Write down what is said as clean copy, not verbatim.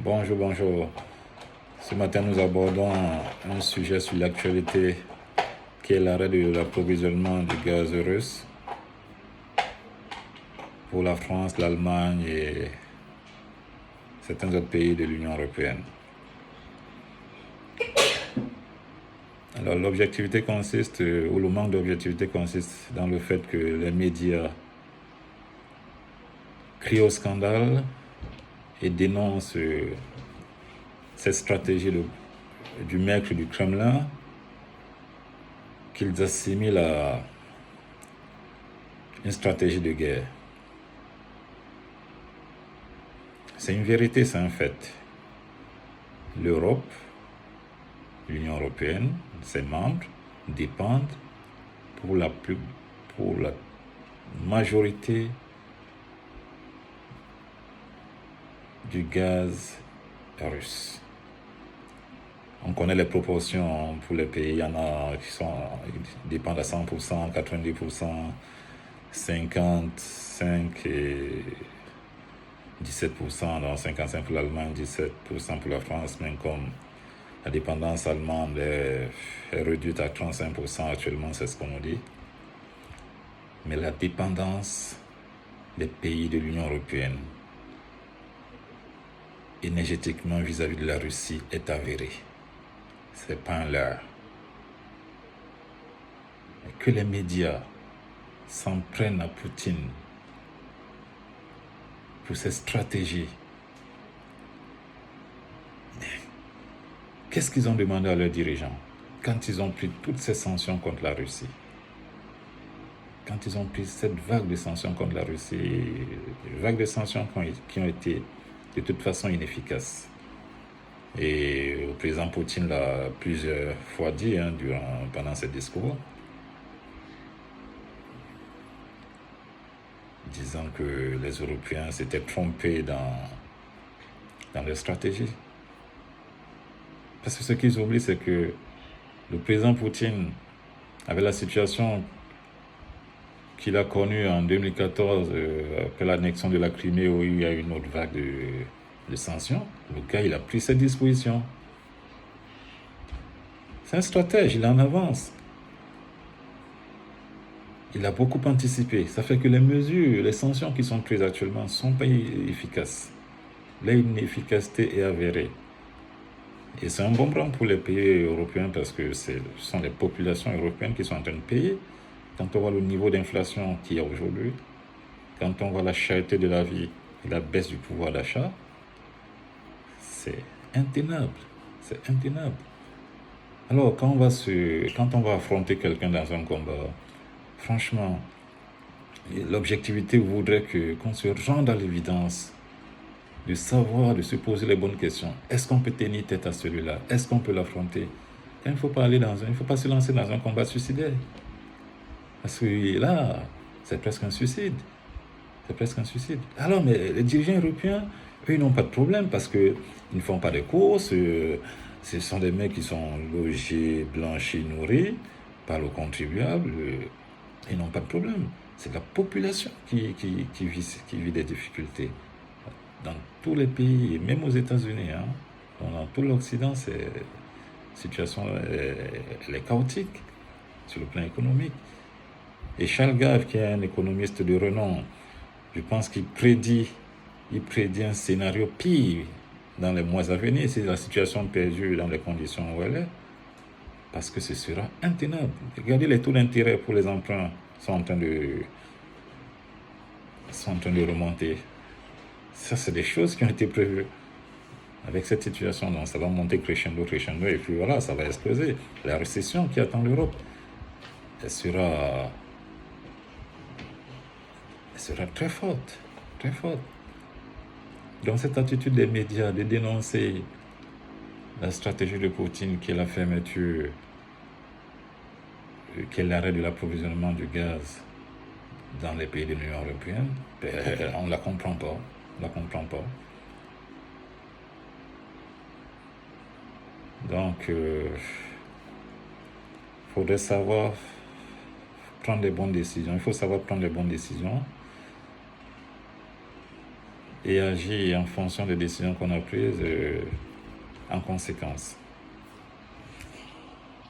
Bonjour, bonjour. Ce matin, nous abordons un sujet sur l'actualité qui est l'arrêt de l'approvisionnement du gaz russe pour la France, l'Allemagne et certains autres pays de l'Union européenne. Alors, l'objectivité consiste, ou le manque d'objectivité consiste dans le fait que les médias crient au scandale et dénoncent cette stratégie du maître du Kremlin qu'ils assimilent à une stratégie de guerre. C'est une vérité, c'est un fait. L'Europe, l'Union européenne, ses membres dépendent pour la majorité du gaz russe. On connaît les proportions pour les pays. Il y en a qui dépendent à 100%, 90%, 55% et 17%, donc 55% pour l'Allemagne, 17% pour la France, même comme la dépendance allemande est réduite à 35% actuellement, c'est ce qu'on nous dit. Mais la dépendance des pays de l'Union européenne énergétiquement vis-à-vis de la Russie est avérée. C'est pas un leurre. Que les médias s'en prennent à Poutine pour cette stratégie. Qu'est-ce qu'ils ont demandé à leurs dirigeants quand ils ont pris toutes ces sanctions contre la Russie? Quand ils ont pris cette vague de sanctions contre la Russie, vague de sanctions qui ont été de toute façon inefficaces. Et le président Poutine l'a plusieurs fois dit pendant ses discours, disant que les Européens s'étaient trompés dans leur stratégie. Parce que ce qu'ils oublient, c'est que le président Poutine avait la situation qu'il a connue en 2014 après l'annexion de la Crimée, où il y a eu une autre vague de sanctions. Le gars, il a pris ses dispositions. C'est un stratège, il est en avance. Il a beaucoup anticipé. Ça fait que les mesures, les sanctions qui sont prises actuellement ne sont pas efficaces. L'inefficacité est avérée. Et c'est un bon plan pour les pays européens parce que ce sont les populations européennes qui sont en train de payer. Quand on voit le niveau d'inflation qu'il y a aujourd'hui, quand on voit la cherté de la vie et la baisse du pouvoir d'achat, c'est intenable. C'est intenable. Alors, quand on va affronter quelqu'un dans un combat, franchement, l'objectivité voudrait qu'on se rende à l'évidence de savoir, de se poser les bonnes questions. Est-ce qu'on peut tenir tête à celui-là? Est-ce qu'on peut l'affronter? Il ne faut pas se lancer dans un combat suicidaire. Parce que là, c'est presque un suicide. C'est presque un suicide. Alors, mais les dirigeants européens, eux, ils n'ont pas de problème parce qu'ils ne font pas de courses. Ce sont des mecs qui sont logés, blanchis, nourris par le contribuable. Ils n'ont pas de problème. C'est la population qui vit des difficultés. Dans tous les pays, et même aux États-Unis, dans tout l'Occident, la situation elle est chaotique sur le plan économique. Et Charles Gave, qui est un économiste de renom, je pense qu'il prédit un scénario pire dans les mois à venir si la situation perdure dans les conditions où elle est, parce que ce sera intenable. Regardez, les taux d'intérêt pour les emprunts sont en train de remonter. Ça, c'est des choses qui ont été prévues. Avec cette situation, donc, ça va monter crescendo, et puis voilà, ça va exploser. La récession qui attend l'Europe, elle sera très forte, très forte. Donc cette attitude des médias de dénoncer la stratégie de Poutine qui est la fermeture, qui est l'arrêt de l'approvisionnement du gaz dans les pays de l'Union européenne, on ne la comprend pas. On la comprend pas. Donc, il faudrait savoir prendre les bonnes décisions. Il faut savoir prendre les bonnes décisions. et agir en fonction des décisions qu'on a prises en conséquence.